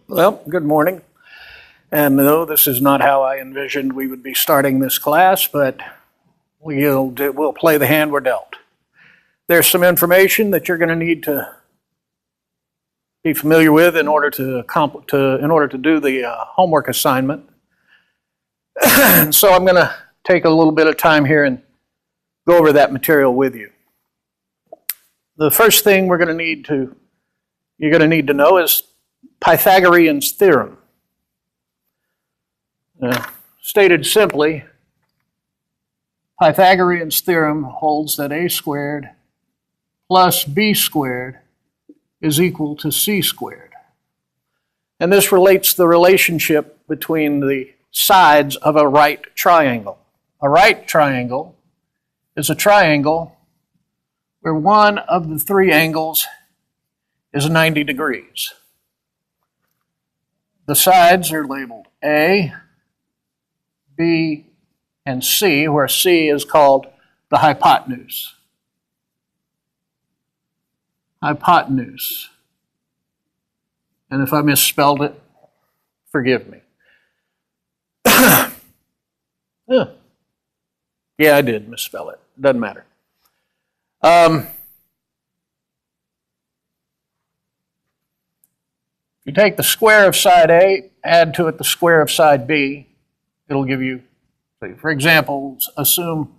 Well, good morning. And no, this is not how I envisioned we would be starting this class, but we'll play the hand we're dealt. There's some information that you're going to need to be familiar with in order to do the homework assignment. And so I'm going to take a little bit of time here and go over that material with you. The first thing you're going to need to know is Pythagorean's theorem. Stated simply, Pythagorean's theorem holds that a squared plus b squared is equal to c squared. And this relates the relationship between the sides of a right triangle. A right triangle is a triangle where one of the three angles is 90 degrees. The sides are labeled A, B, and C, where C is called the hypotenuse. Hypotenuse. And if I misspelled it, forgive me. Yeah, I did misspell it. Doesn't matter. You take the square of side A, add to it the square of side B, it'll give you, for example, assume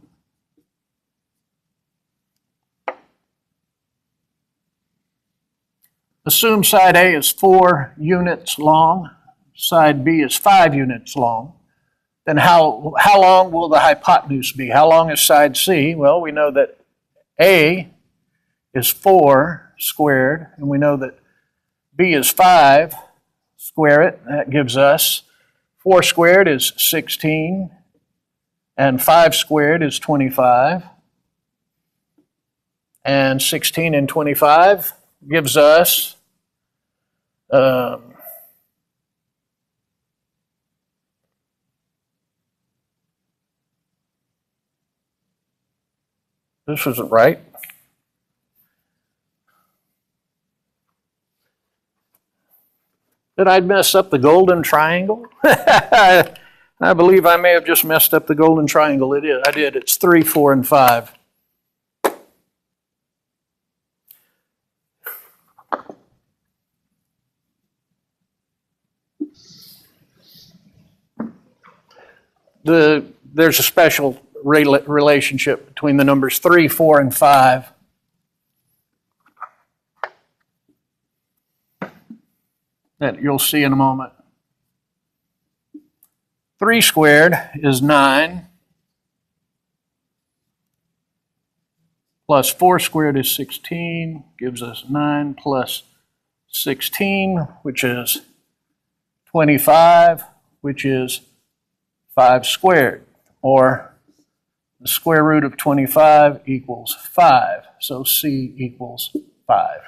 side A is 4 units long, side B is 5 units long. Then how long will the hypotenuse be? How long is side C? Well, we know that A is 4 squared, and we know that B is 5, square it, that gives us 4 squared is 16, and 5 squared is 25. And 16 and 25 gives us this isn't right. Did I mess up the golden triangle? I believe I may have just messed up the golden triangle. I did. It's 3, 4, and 5. There's a special relationship between the numbers 3, 4, and 5. That you'll see in a moment. 3 squared is 9, plus 4 squared is 16, gives us 9 plus 16, which is 25, which is 5 squared, or the square root of 25 equals 5, so C equals 5.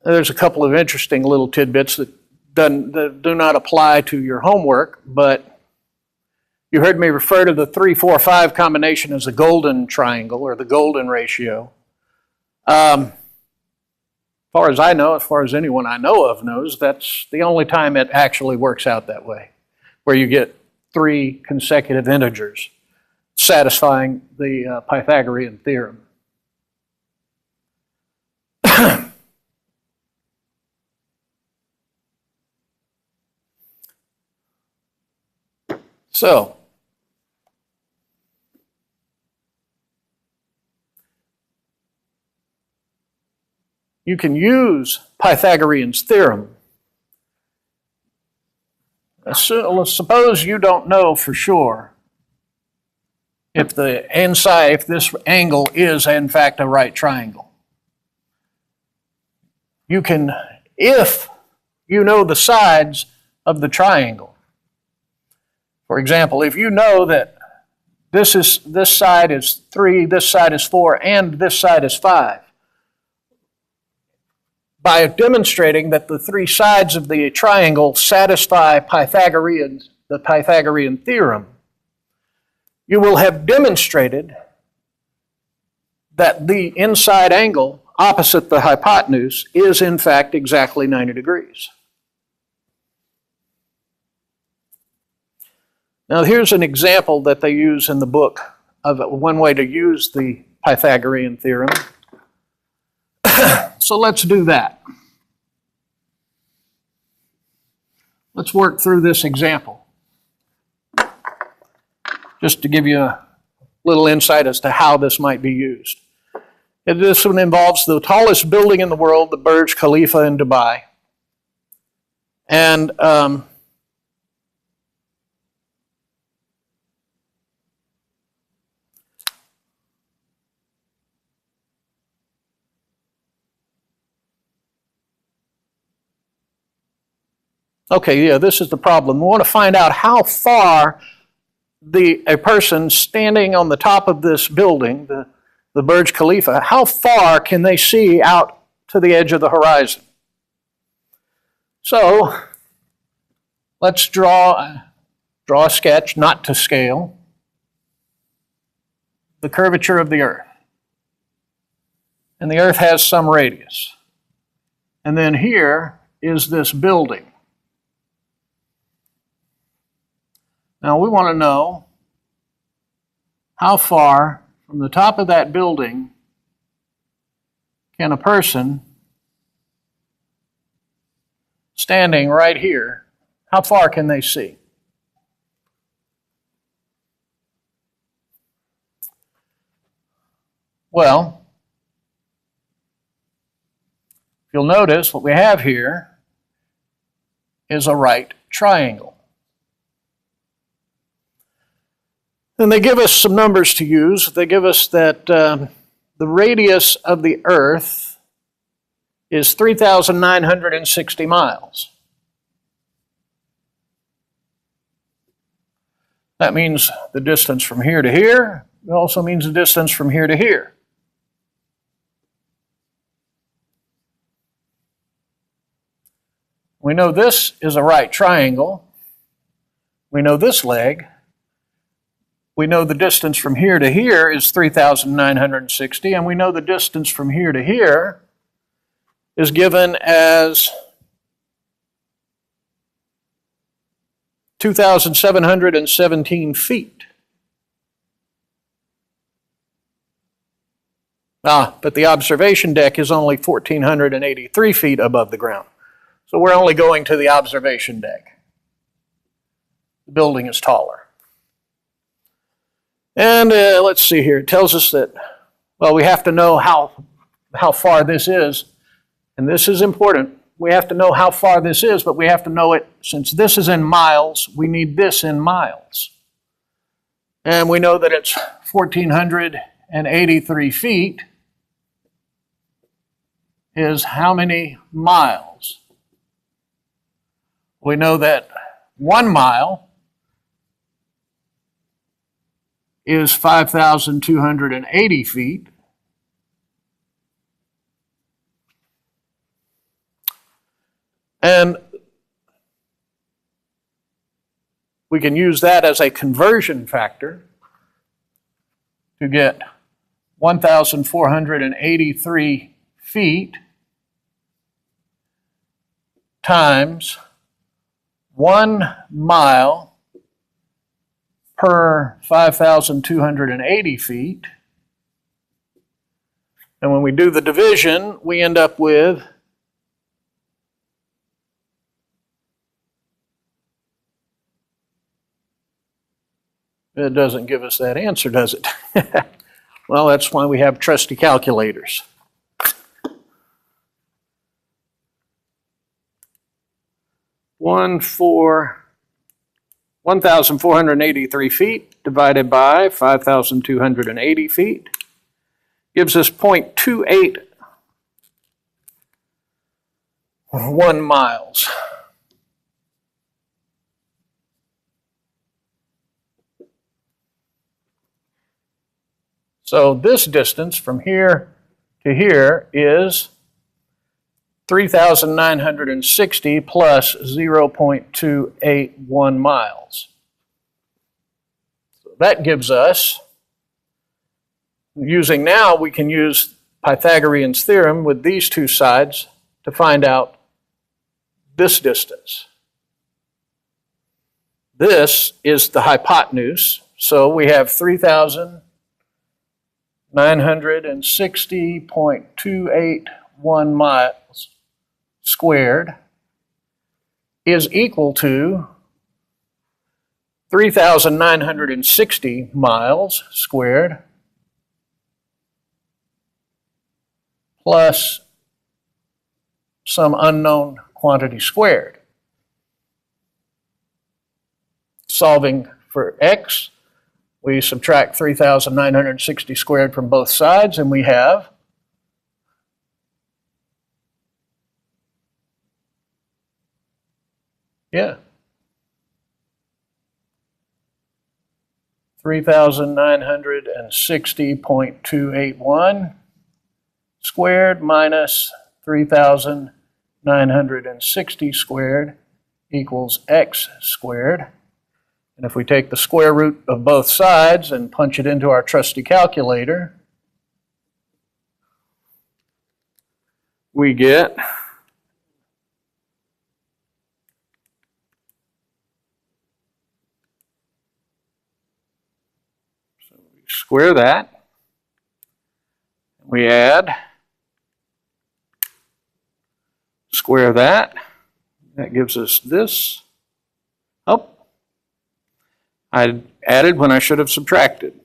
There's a couple of interesting little tidbits that do not apply to your homework, but you heard me refer to the 3, 4, 5 combination as the golden triangle or the golden ratio. As far as I know, as far as anyone I know of knows, that's the only time it actually works out that way, where you get 3 consecutive integers satisfying the Pythagorean theorem. So, you can use Pythagorean's theorem. Suppose you don't know for sure if this angle is in fact a right triangle. You can, if you know the sides of the triangle. For example, if you know that this side is 3, this side is 4, and this side is 5, by demonstrating that the 3 sides of the triangle satisfy the Pythagorean theorem, you will have demonstrated that the inside angle opposite the hypotenuse is in fact exactly 90 degrees. Now here's an example that they use in the book of one way to use the Pythagorean theorem. So let's do that. Let's work through this example, just to give you a little insight as to how this might be used. This one involves the tallest building in the world, the Burj Khalifa in Dubai. And okay, yeah, this is the problem. We want to find out how far a person standing on the top of this building, the Burj Khalifa, how far can they see out to the edge of the horizon? So let's draw a sketch, not to scale, the curvature of the Earth. And the Earth has some radius. And then here is this building. Now we want to know how far from the top of that building can a person standing right here, how far can they see? Well, you'll notice what we have here is a right triangle. And they give us some numbers to use. They give us that the radius of the Earth is 3,960 miles. That means the distance from here to here. It also means the distance from here to here. We know this is a right triangle. We know this leg. We know the distance from here to here is 3,960, and we know the distance from here to here is given as 2,717 feet. But the observation deck is only 1,483 feet above the ground. So we're only going to the observation deck. The building is taller. And let's see here. It tells us that, well, we have to know how far this is. And this is important. We have to know how far this is, but we have to know it, since this is in miles, we need this in miles. And we know that it's 1,483 feet is how many miles? We know that 1 mile is 5,280 feet. And we can use that as a conversion factor to get 1,483 feet times 1 mile per 5,280 feet. And when we do the division, we end up with it doesn't give us that answer, does it? Well, that's why we have trusty calculators. One 1,483 feet divided by 5,280 feet gives us 0.281 miles. So this distance from here to here is 3,960 plus 0.281 miles. So that gives us Using now, we can use Pythagorean's theorem with these two sides to find out this distance. This is the hypotenuse, so we have 3,960.281 miles squared is equal to 3,960 miles squared plus some unknown quantity squared. Solving for x, we subtract 3,960 squared from both sides, and we have 3,960.281 squared minus 3,960 squared equals x squared. And if we take the square root of both sides and punch it into our trusty calculator, we get square that, we add, square that, that gives us this. Oh, I added when I should have subtracted.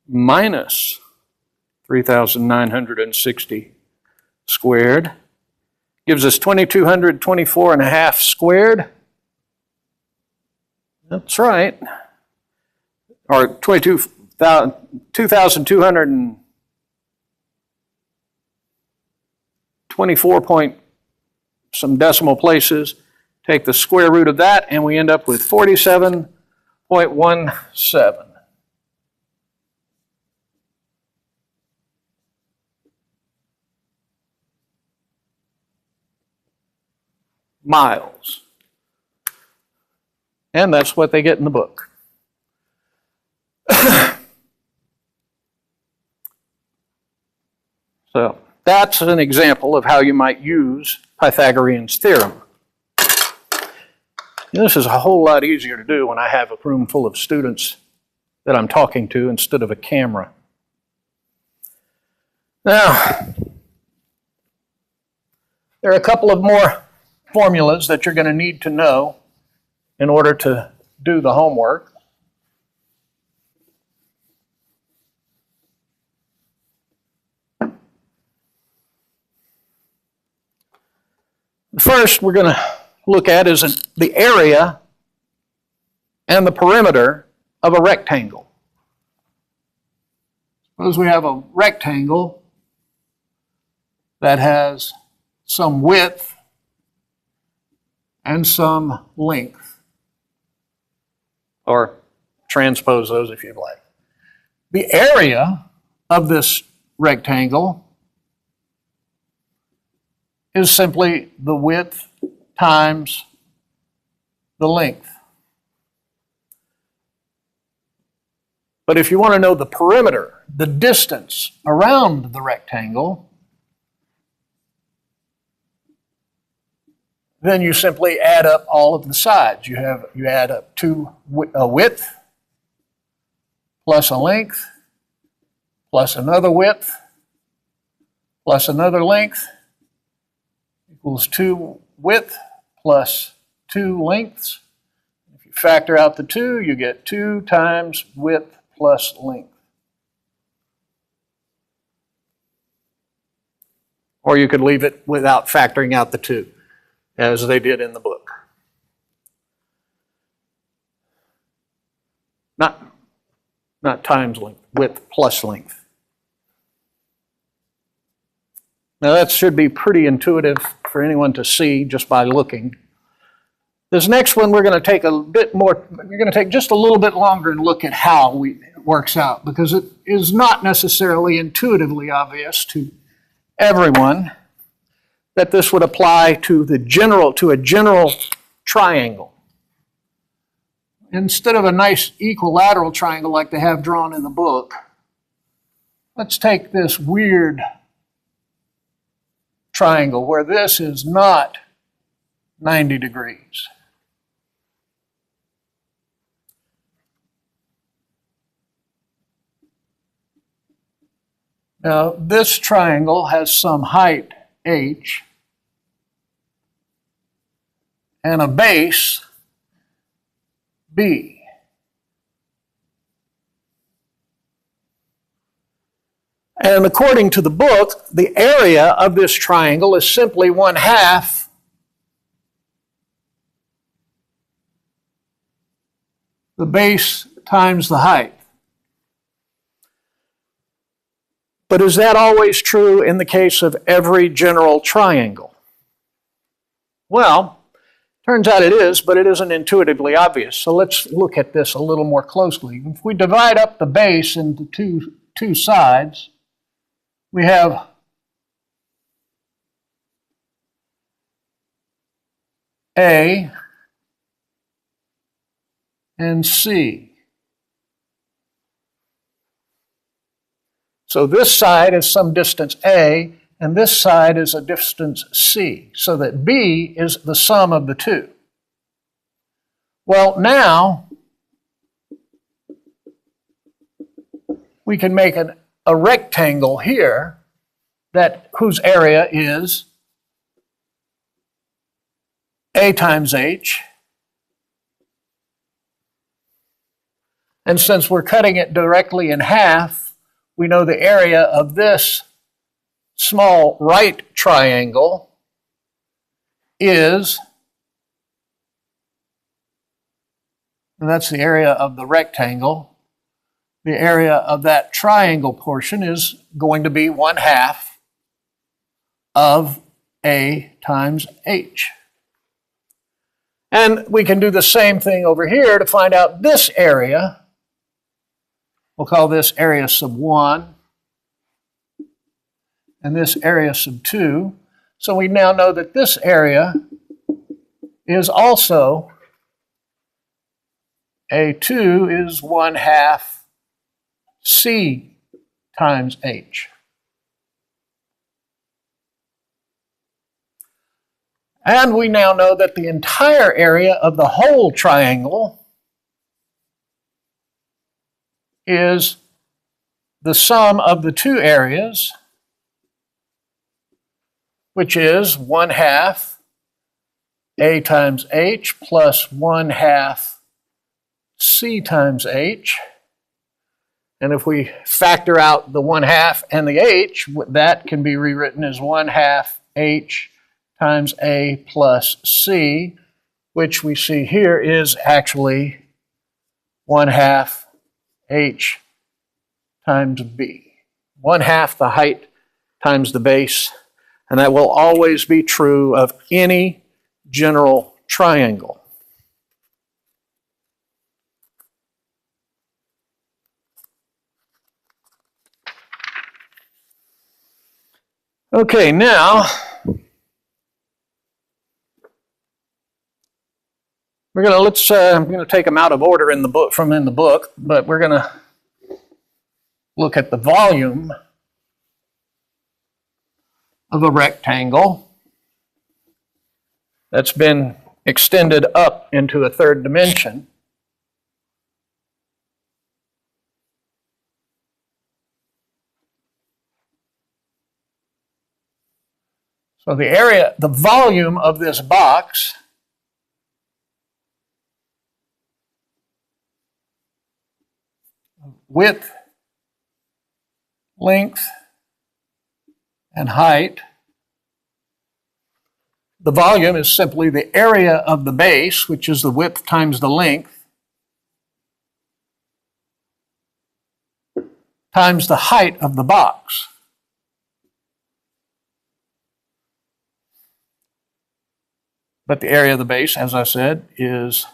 Minus 3,960 squared gives us 2,224 and a half squared. That's right. Or 2,224 point some decimal places. Take the square root of that, and we end up with 47.17. Miles. And that's what they get in the book. So that's an example of how you might use Pythagorean's theorem. This is a whole lot easier to do when I have a room full of students that I'm talking to instead of a camera. Now, there are a couple of more formulas that you're going to need to know in order to do the homework. The first we're going to look at is the area and the perimeter of a rectangle. Suppose we have a rectangle that has some width and some length, or transpose those if you'd like. The area of this rectangle is simply the width times the length. But if you want to know the perimeter, the distance around the rectangle, then you simply add up all of the sides. You add up a width plus a length plus another width plus another length equals 2 width plus 2 lengths. If you factor out the 2, you get 2 times width plus length. Or you could leave it without factoring out the 2, as they did in the book. Not times length, width plus length. Now that should be pretty intuitive for anyone to see just by looking. This next one we're going to take a bit more, we're going to take just a little bit longer and look at how it works out, because it is not necessarily intuitively obvious to everyone. that this would apply to a general triangle. Instead of a nice equilateral triangle like they have drawn in the book, let's take this weird triangle where this is not 90 degrees. Now, this triangle has some height h and a base b. And according to the book, the area of this triangle is simply 1/2 the base times the height. But is that always true in the case of every general triangle? Well, turns out it is, but it isn't intuitively obvious. So let's look at this a little more closely. If we divide up the base into two sides, we have A and C. So this side is some distance A, and this side is a distance C, so that B is the sum of the two. Well, now we can make a rectangle here whose area is A times H. And since we're cutting it directly in half, we know the area of this small right triangle is, and that's the area of the rectangle, the area of that triangle portion is going to be 1/2 of A times H. And we can do the same thing over here to find out this area. We'll call this area sub 1 and this area sub 2. So we now know that this area is also A2 is 1/2 C times H. And we now know that the entire area of the whole triangle is the sum of the two areas, which is 1/2 A times H plus 1/2 C times H. And if we factor out the 1/2 and the H, that can be rewritten as 1/2 H times A plus C, which we see here is actually 1/2 H times B. 1/2 the height times the base, and that will always be true of any general triangle. Okay, now I'm going to take them out of order in the book, but we're going to look at the volume of a rectangle that's been extended up into a third dimension. So the volume of this box width, length, and height. The volume is simply the area of the base, which is the width times the length, times the height of the box. But the area of the base, as I said, is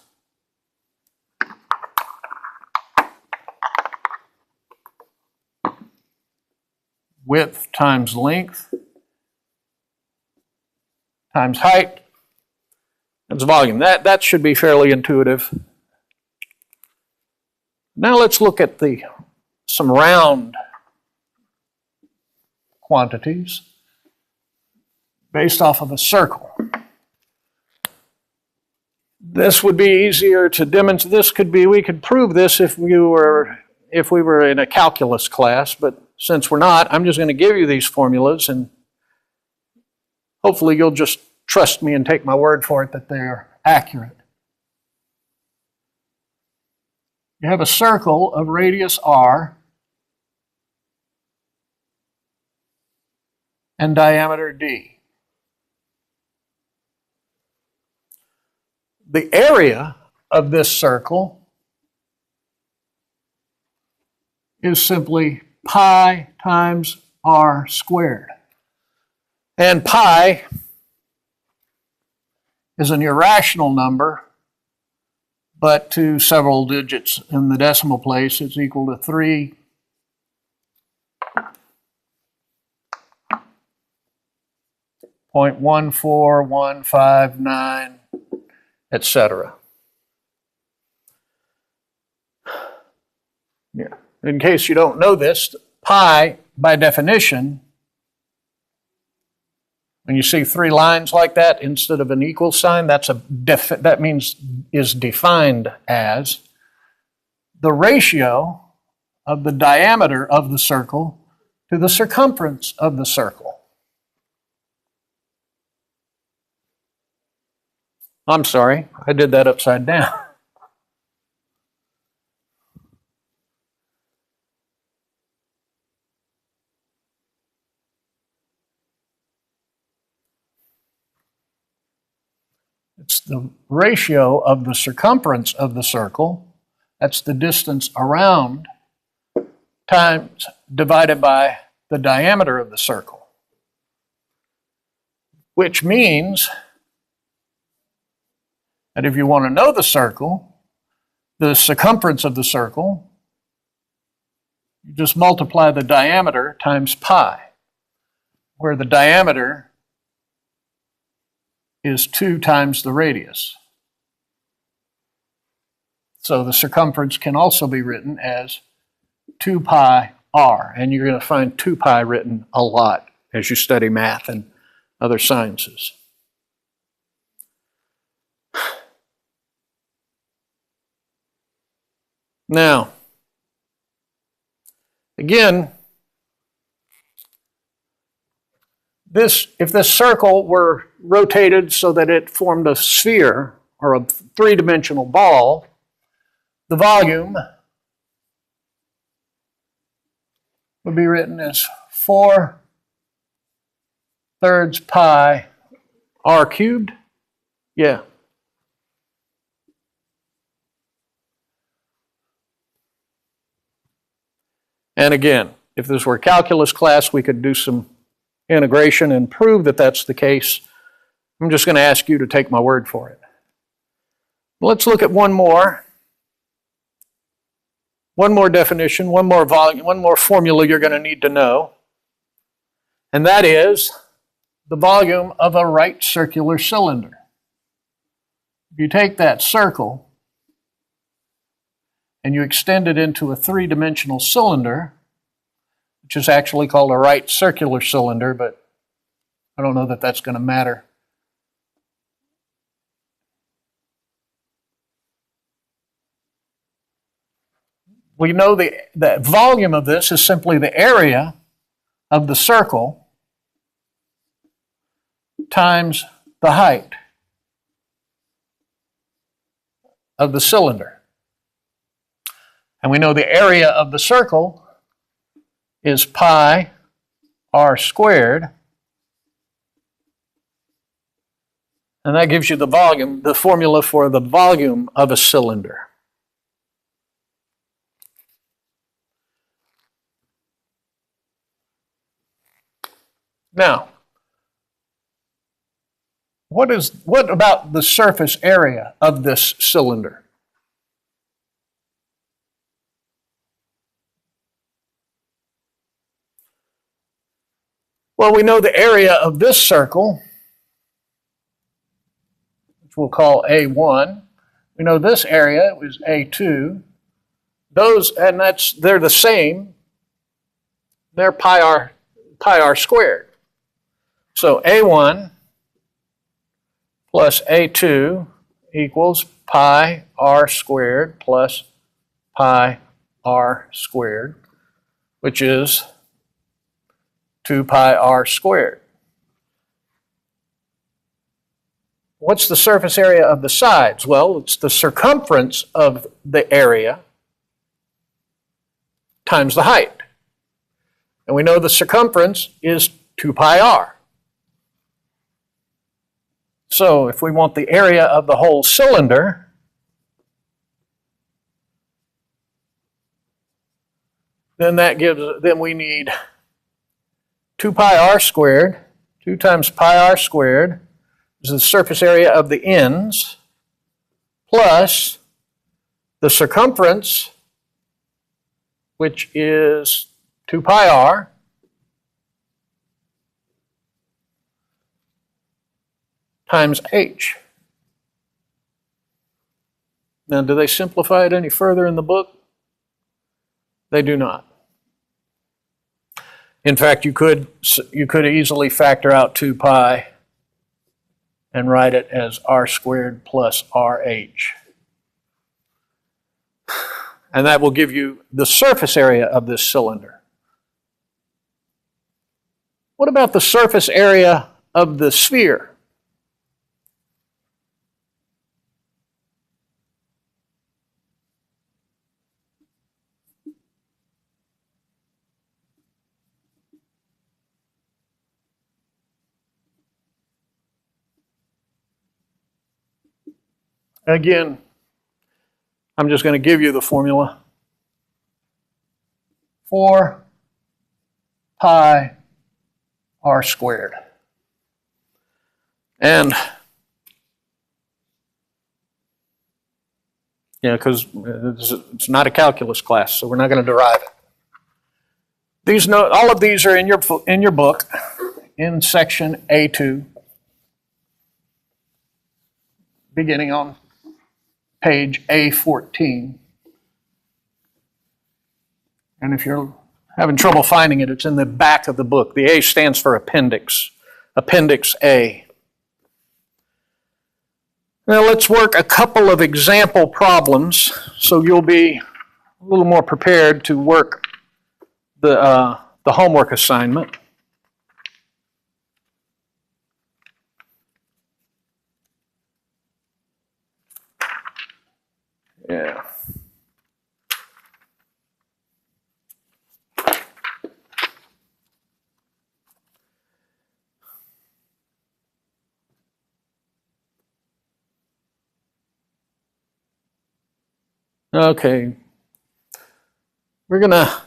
width times length times height. That's volume. That should be fairly intuitive. Now let's look at some round quantities based off of a circle. This would be easier to demonstrate. We could prove this if we were in a calculus class, but since we're not, I'm just going to give you these formulas, and hopefully you'll just trust me and take my word for it that they're accurate. You have a circle of radius r and diameter d. The area of this circle is simply pi times r squared. And pi is an irrational number, but to several digits in the decimal place, it's equal to 3.14159, etc. Yeah. In case you don't know this, pi, by definition, when you see three lines like that instead of an equal sign, that means is defined as the ratio of the diameter of the circle to the circumference of the circle. I'm sorry, I did that upside down. It's the ratio of the circumference of the circle, that's the distance around, times divided by the diameter of the circle. Which means that if you want to know the circumference of the circle, you just multiply the diameter times pi, where the diameter is 2 times the radius. So the circumference can also be written as 2 pi r, and you're going to find 2 pi written a lot as you study math and other sciences. Now, again, if this circle were rotated so that it formed a sphere or a three-dimensional ball, the volume would be written as 4/3 pi r cubed. Yeah. And again, if this were a calculus class, we could do some integration and prove that that's the case. I'm just going to ask you to take my word for it. Let's look at one more definition, one more volume, one more formula you're going to need to know. And that is the volume of a right circular cylinder. If you take that circle and you extend it into a three-dimensional cylinder, which is actually called a right circular cylinder, but I don't know that that's going to matter. We know the volume of this is simply the area of the circle times the height of the cylinder. And we know the area of the circle is pi r squared, and that gives you the volume, the formula for the volume of a cylinder. Now, what about the surface area of this cylinder? Well, we know the area of this circle we'll call A1. We know this area is A2. Those, and they're the same. They're pi r squared. So A1 plus A2 equals pi r squared plus pi r squared, which is 2 pi r squared. What's the surface area of the sides? Well, it's the circumference of the area times the height. And we know the circumference is 2 pi r. So if we want the area of the whole cylinder, then we need 2 pi r squared, 2 times pi r squared is the surface area of the ends, plus the circumference, which is 2 pi r, times h. Now, do they simplify it any further in the book? They do not. In fact, you could easily factor out 2 pi and write it as r squared plus rh. And that will give you the surface area of this cylinder. What about the surface area of the sphere? Again, I'm just going to give you the formula. 4 pi r squared. And, because it's not a calculus class, so we're not going to derive it. All of these are in your book, in section A2, beginning on page A14. And if you're having trouble finding it, it's in the back of the book. The A stands for appendix, Appendix A. Now let's work a couple of example problems so you'll be a little more prepared to work the homework assignment. Yeah. Okay. We're going to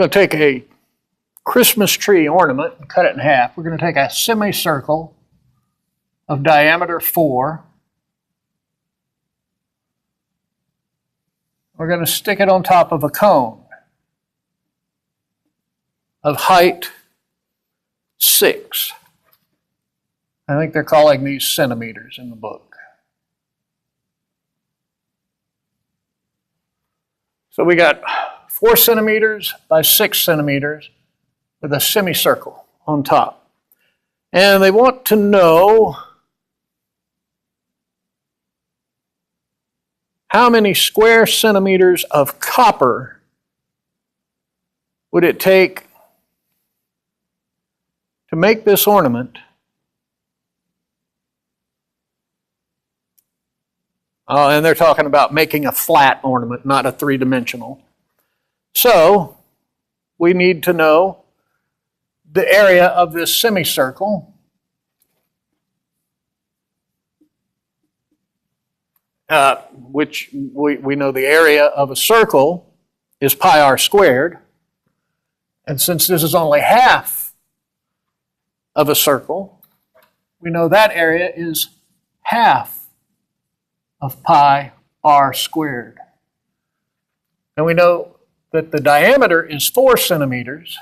take a Christmas tree ornament and cut it in half. We're going to take a semicircle of diameter 4. We're going to stick it on top of a cone of height 6. I think they're calling these centimeters in the book. So we got 4 centimeters by 6 centimeters with a semicircle on top. And they want to know how many square centimeters of copper would it take to make this ornament. And they're talking about making a flat ornament, not a three-dimensional. So we need to know the area of this semicircle. Which we know the area of a circle is pi r squared. And since this is only half of a circle, we know that area is half of pi r squared. And we know that the diameter is 4 centimeters.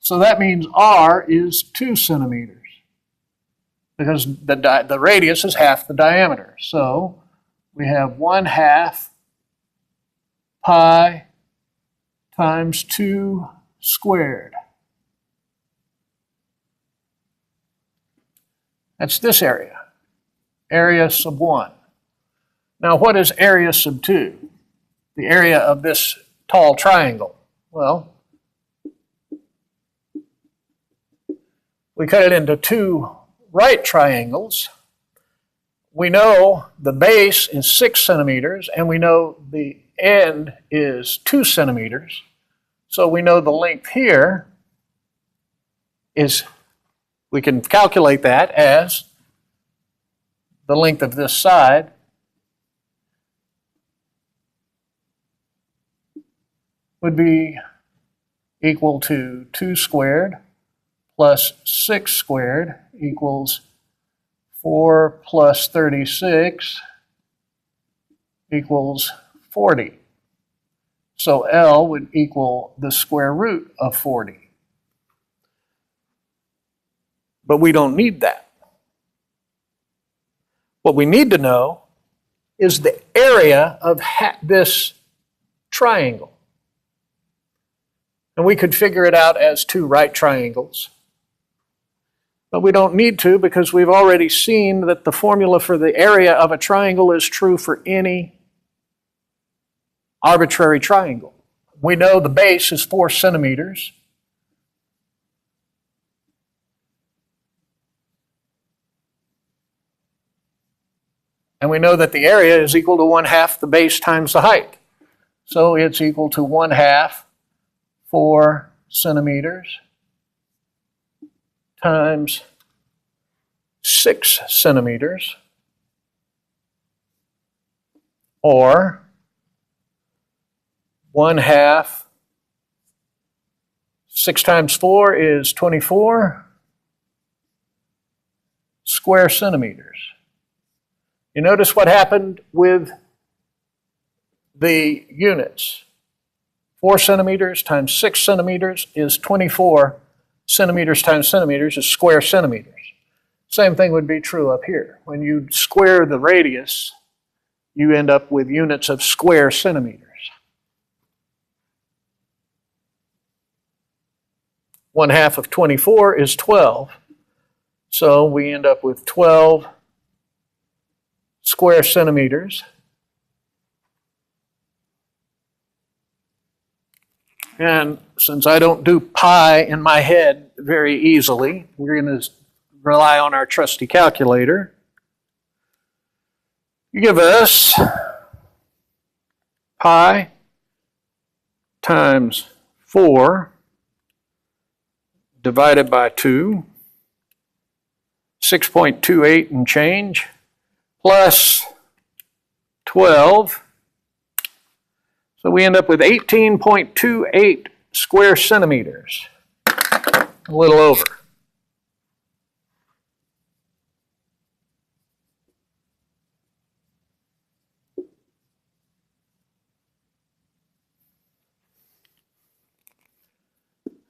So that means R is 2 centimeters because the radius is half the diameter. So we have 1/2 pi times 2 squared. That's this area, area sub 1. Now what is area sub 2? The area of this tall triangle. Well, we cut it into 2 right triangles. We know the base is 6 centimeters, and we know the end is 2 centimeters. So we know the length here is, we can calculate that as the length of this side would be equal to 2 squared plus 6 squared equals 4 plus 36 equals 40. So L would equal the square root of 40. But we don't need that. What we need to know is the area of this triangle. And we could figure it out as 2 right triangles. But we don't need to because we've already seen that the formula for the area of a triangle is true for any arbitrary triangle. We know the base is 4 centimeters. And we know that the area is equal to 1/2 the base times the height. So it's equal to 1/2 4 centimeters times 6 centimeters, or 1/2, 6 times 4 is 24 square centimeters. You notice what happened with the units. 4 centimeters times 6 centimeters is 24 centimeters times centimeters is square centimeters. Same thing would be true up here. When you square the radius, you end up with units of square centimeters. 1/2 of 24 is 12. So we end up with 12 square centimeters. And since I don't do pi in my head very easily, we're going to rely on our trusty calculator. You give us pi times 4 divided by 2, 6.28 and change, plus 12. So we end up with 18.28 square centimeters, a little over.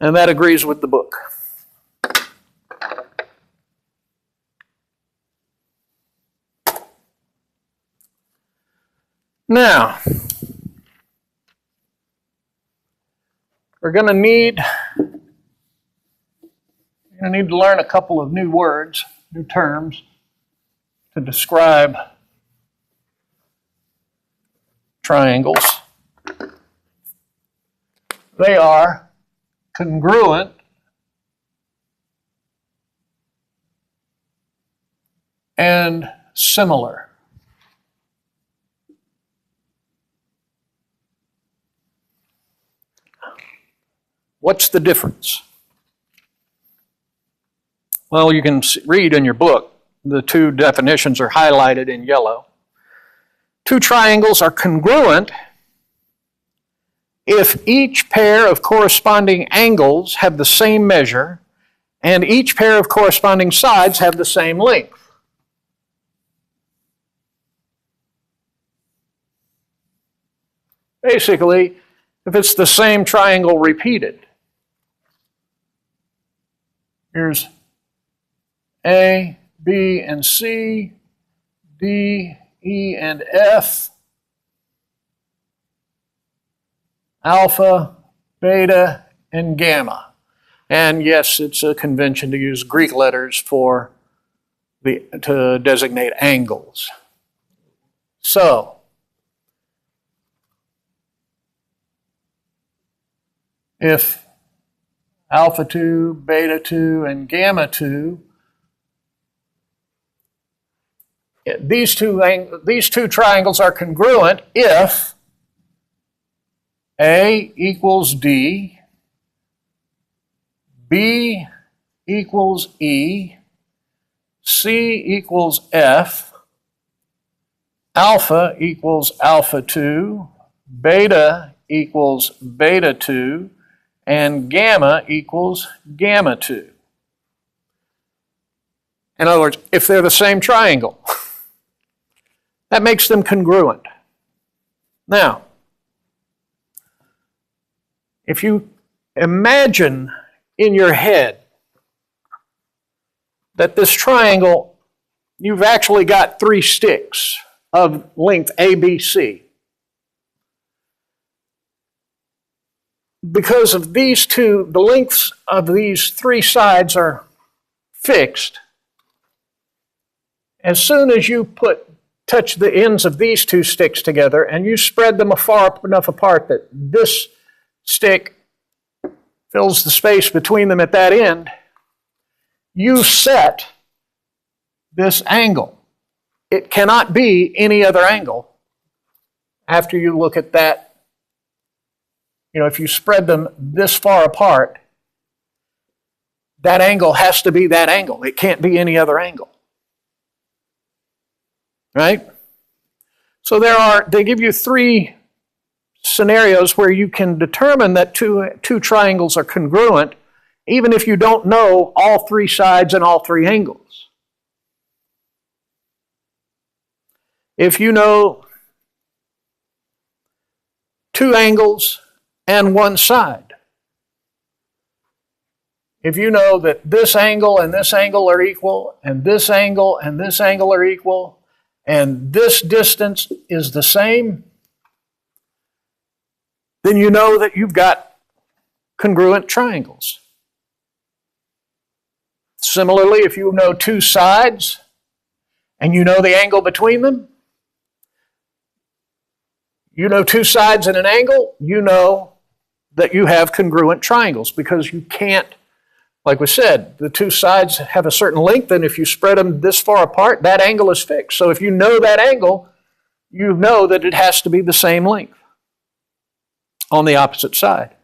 And that agrees with the book. Now, we're going to need to learn a couple of new words, new terms, to describe triangles. They are congruent and similar. What's the difference? Well, you can read in your book, the 2 definitions are highlighted in yellow. 2 triangles are congruent if each pair of corresponding angles have the same measure and each pair of corresponding sides have the same length. Basically, if it's the same triangle repeated. Here's A, B, and C, D, E, and F, alpha, beta, and gamma. And yes, it's a convention to use Greek letters to designate angles. So, if alpha 2, beta 2, and gamma 2, these two triangles are congruent if A equals D, B equals E, C equals F, alpha equals alpha 2, beta equals beta 2, and gamma equals gamma 2. In other words, if they're the same triangle, that makes them congruent. Now, if you imagine in your head that this triangle, you've actually got 3 sticks of length ABC. Because of these two, the lengths of these 3 sides are fixed. As soon as you touch the ends of these 2 sticks together and you spread them far enough apart that this stick fills the space between them at that end, you set this angle. It cannot be any other angle after you look at that. You know, if you spread them this far apart, that angle has to be that angle. It can't be any other angle. Right? So they give you 3 scenarios where you can determine that two triangles are congruent, even if you don't know all 3 sides and all 3 angles. If you know 2 angles and 1 side, if you know that this angle and this angle are equal, and this angle and this angle are equal, and this distance is the same, then you know that you've got congruent triangles. Similarly, if you know 2 sides and you know the angle between them, you know 2 sides and an angle, you know that you have congruent triangles, because you can't, like we said, the 2 sides have a certain length, and if you spread them this far apart, that angle is fixed. So if you know that angle, you know that it has to be the same length on the opposite side.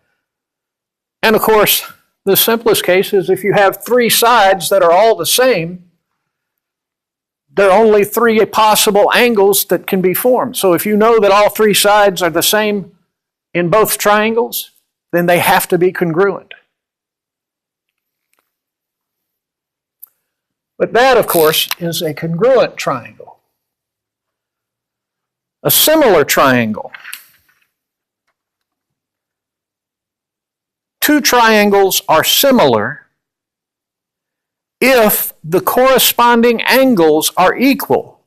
And of course, the simplest case is if you have 3 sides that are all the same, there are only 3 possible angles that can be formed. So if you know that all 3 sides are the same in both triangles, then they have to be congruent. But that, of course, is a congruent triangle. A similar triangle. 2 triangles are similar if the corresponding angles are equal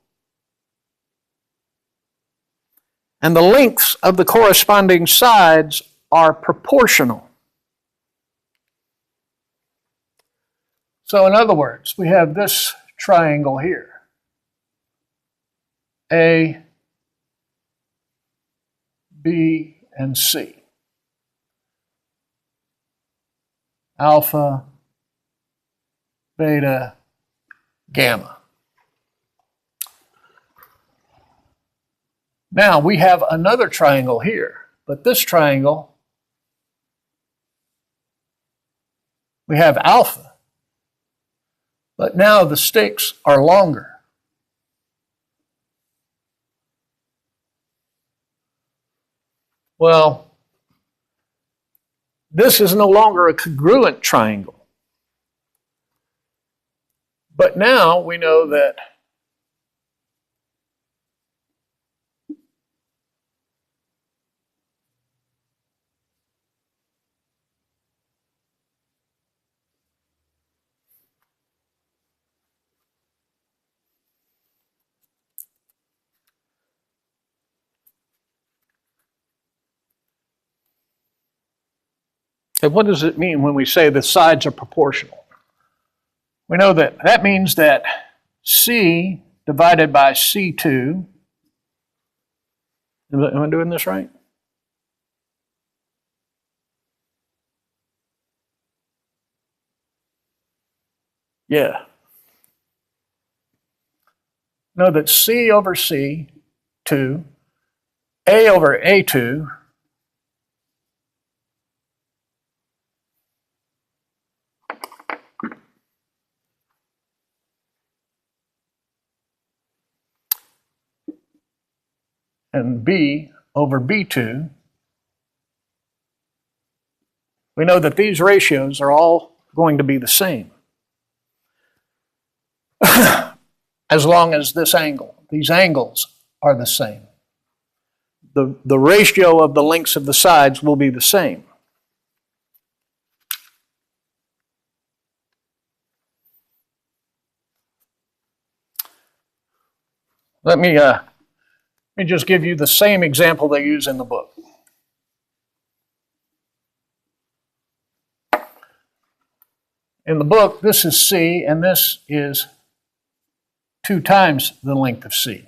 and the lengths of the corresponding sides are proportional. So in other words, we have this triangle here. A, B, and C. Alpha, beta, gamma. Now we have another triangle here, but this triangle, we have alpha, but now the sticks are longer. Well, this is no longer a congruent triangle. But now we know that And what does it mean when we say the sides are proportional? We know that that means that C divided by C2, am I doing this right? Yeah. Know that C over C2, A over A2, and B over B2, we know that these ratios are all going to be the same. As long as these angles are the same. The ratio of the lengths of the sides will be the same. Let me just give you the same example they use in the book. In the book, this is C, and this is 2 times the length of C.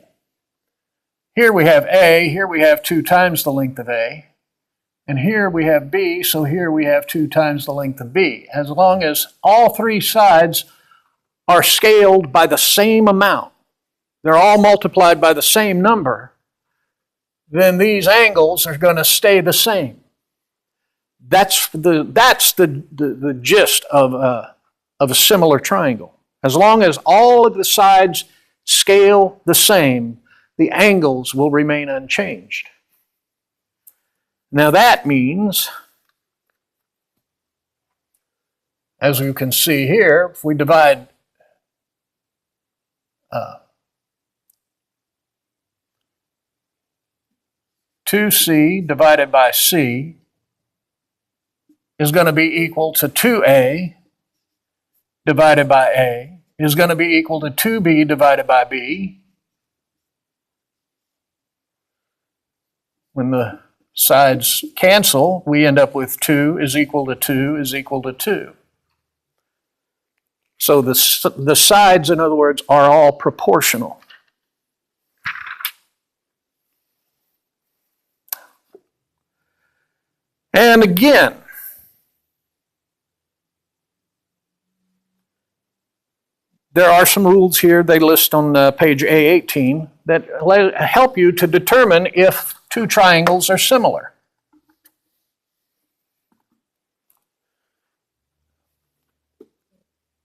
Here we have A, here we have 2 times the length of A, and here we have B, so here we have 2 times the length of B. As long as all 3 sides are scaled by the same amount, they're all multiplied by the same number, then these angles are going to stay the same. That's the gist of a similar triangle. As long as all of the sides scale the same, the angles will remain unchanged. Now that means, as you can see here, if we divide two C divided by C is going to be equal to 2A divided by A is going to be equal to 2B divided by B. When the sides cancel, we end up with 2 is equal to 2 is equal to 2. So the sides, in other words, are all proportional. And again, there are some rules here they list on page A18 that help you to determine if 2 triangles are similar.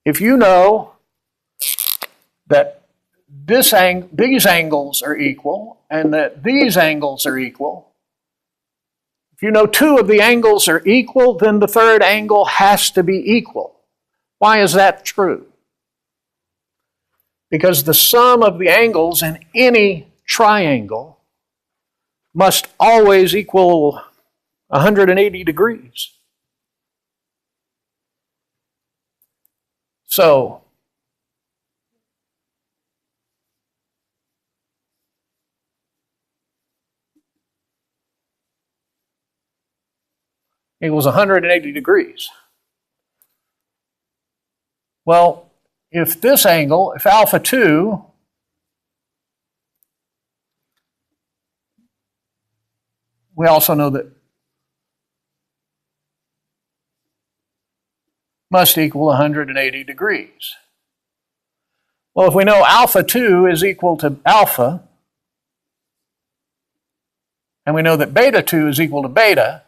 If you know that these angles are equal and that these angles are equal, if you know 2 of the angles are equal, then the third angle has to be equal. Why is that true? Because the sum of the angles in any triangle must always equal 180 degrees. So, equals 180 degrees. Well, if this angle, if alpha 2 we also know that must equal 180 degrees. Well, if we know alpha 2 is equal to alpha, and we know that beta 2 is equal to beta,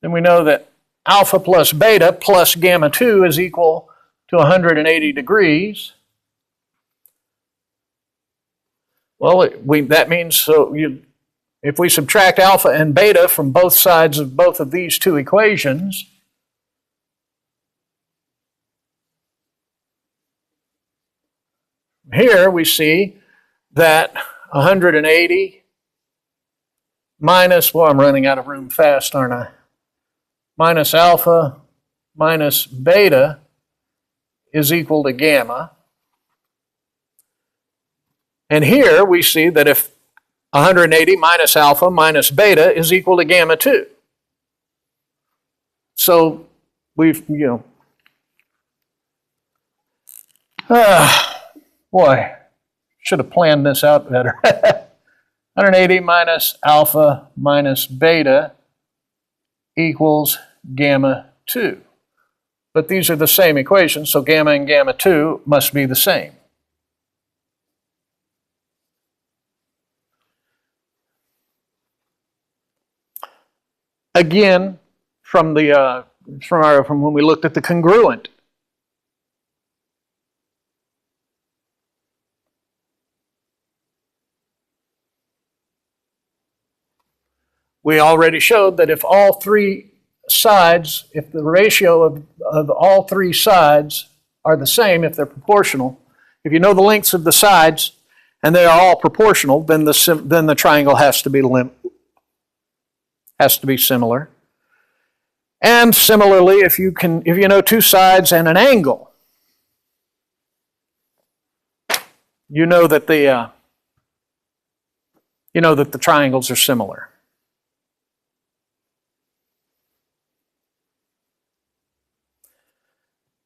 then we know that alpha plus beta plus gamma 2 is equal to 180 degrees. Well, that means if we subtract alpha and beta from both sides of both of these 2 equations, here we see that 180 minus, well, I'm running out of room fast, aren't I? Minus alpha minus beta is equal to gamma. And here we see that if 180 minus alpha minus beta is equal to gamma 2. So we've, boy, should have planned this out better. 180 minus alpha minus beta equals gamma 2. But these are the same equations, so gamma and gamma 2 must be the same. Again, from when we looked at the congruent, we already showed that if all three sides, if the ratio of all three sides are the same, if they're proportional, if you know the lengths of the sides and they are all proportional, then the triangle has to be similar. And similarly, if you know two sides and an angle, you know that the triangles are similar.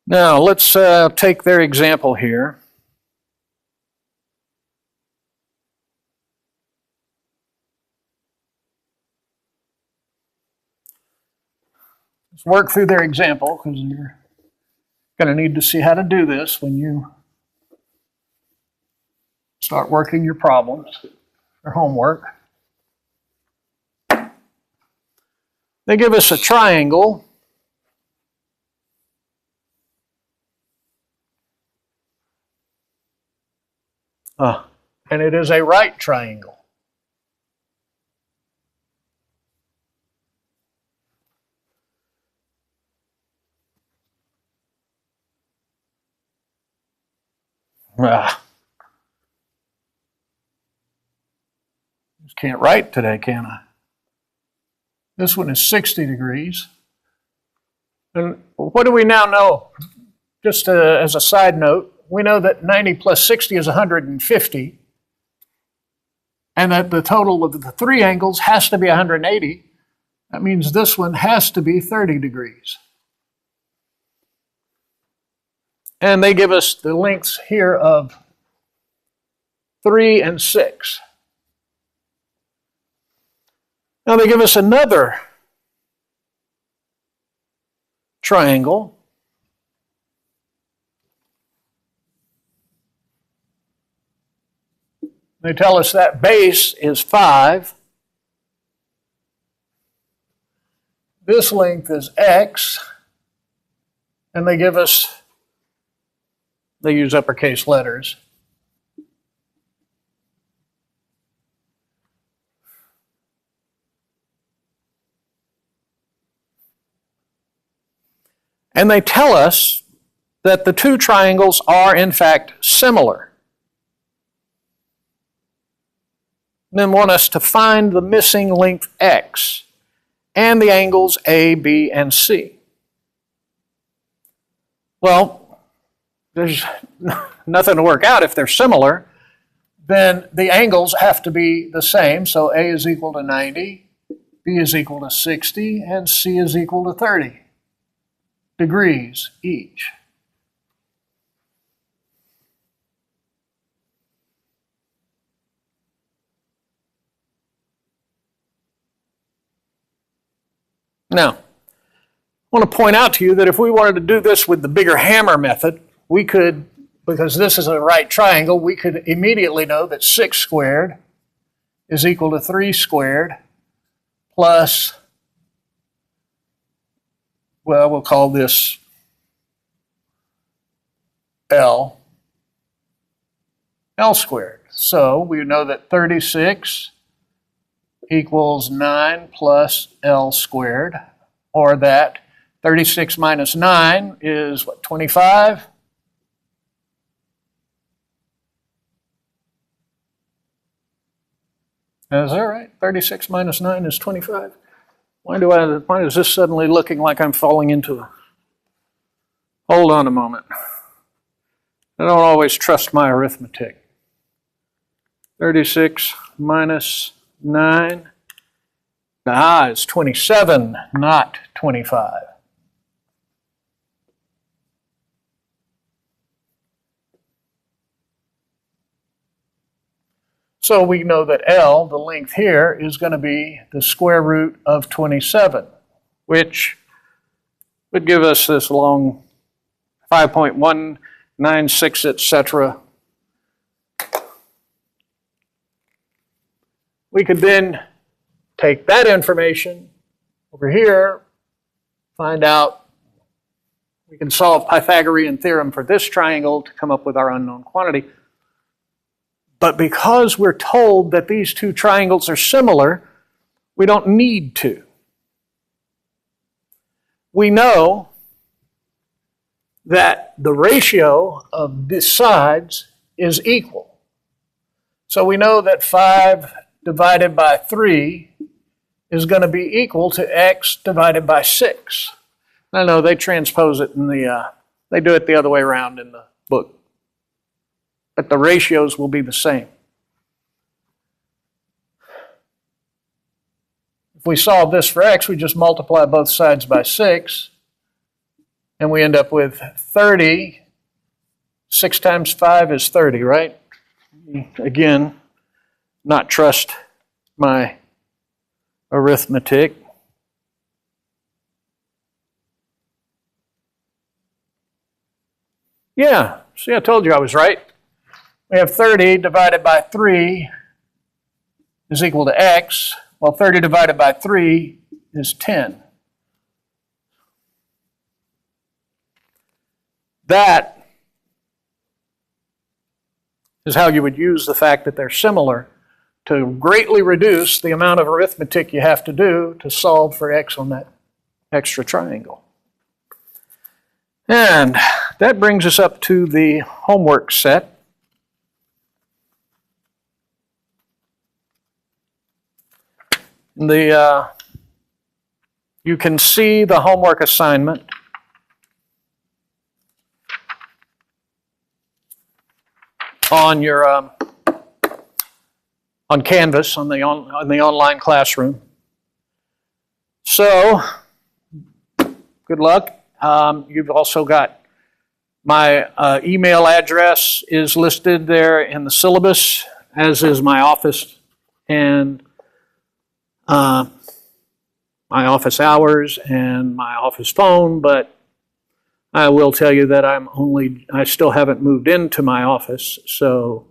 Now let's take their example here. Let's work through their example, because you're going to need to see how to do this when you start working your problems or homework. They give us a triangle . And it is a right triangle. Just can't write today, can I? This one is 60 degrees. And what do we now know? Just as a side note, we know that 90 plus 60 is 150, and that the total of the three angles has to be 180. That means this one has to be 30 degrees. And they give us the lengths here of 3 and 6. Now they give us another triangle. They tell us that base is 5. This length is x. And they give us, they use uppercase letters. And they tell us that the two triangles are in fact similar. Then want us to find the missing length x and the angles A, B, and C. Well, there's nothing to work out if they're similar. Then the angles have to be the same. So A is equal to 90, B is equal to 60, and C is equal to 30 degrees each. Now, I want to point out to you that if we wanted to do this with the bigger hammer method, we could, because this is a right triangle, we could immediately know that 6 squared is equal to 3 squared plus, well, we'll call this L squared. So we know that 36 equals 9 plus L squared, or that 36 minus 9 is what, 25? Is that right? 36 minus 9 is 25. Why is this suddenly looking like I'm falling into a... Hold on a moment. I don't always trust my arithmetic. 36 minus 9. It's 27, not 25. So we know that L, the length here, is going to be the square root of 27, which would give us this long 5.196, etc. We could then take that information over here, find out, we can solve Pythagorean theorem for this triangle to come up with our unknown quantity. But because we're told that these two triangles are similar, we don't need to. We know that the ratio of the sides is equal. So we know that 5 divided by 3 is going to be equal to x divided by 6. I know they transpose it in they do it the other way around in the book. But the ratios will be the same. If we solve this for x, we just multiply both sides by 6, and we end up with 30. 6 times 5 is 30, right? Again, not trust my arithmetic. Yeah, see, I told you I was right. We have 30 divided by 3 is equal to x. Well, 30 divided by 3 is 10. That is how you would use the fact that they're similar to greatly reduce the amount of arithmetic you have to do to solve for x on that extra triangle. And that brings us up to the homework set. You can see the homework assignment on your on Canvas on the online classroom. So good luck. You've also got my email address is listed there in the syllabus, as is my office and my office hours and my office phone, but I will tell you that I still haven't moved into my office, so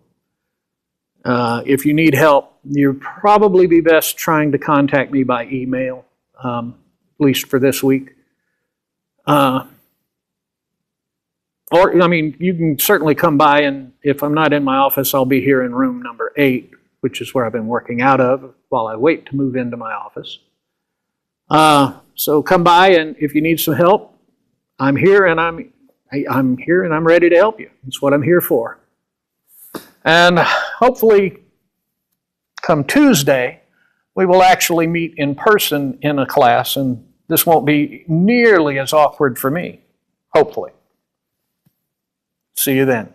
if you need help, you'd probably be best trying to contact me by email, at least for this week. Or, I mean, you can certainly come by, and if I'm not in my office, I'll be here in room number 8, which is where I've been working out of while I wait to move into my office. So come by, and if you need some help, I'm here, and I'm here, and I'm ready to help you. That's what I'm here for. And hopefully, come Tuesday, we will actually meet in person in a class, and this won't be nearly as awkward for me, hopefully. See you then.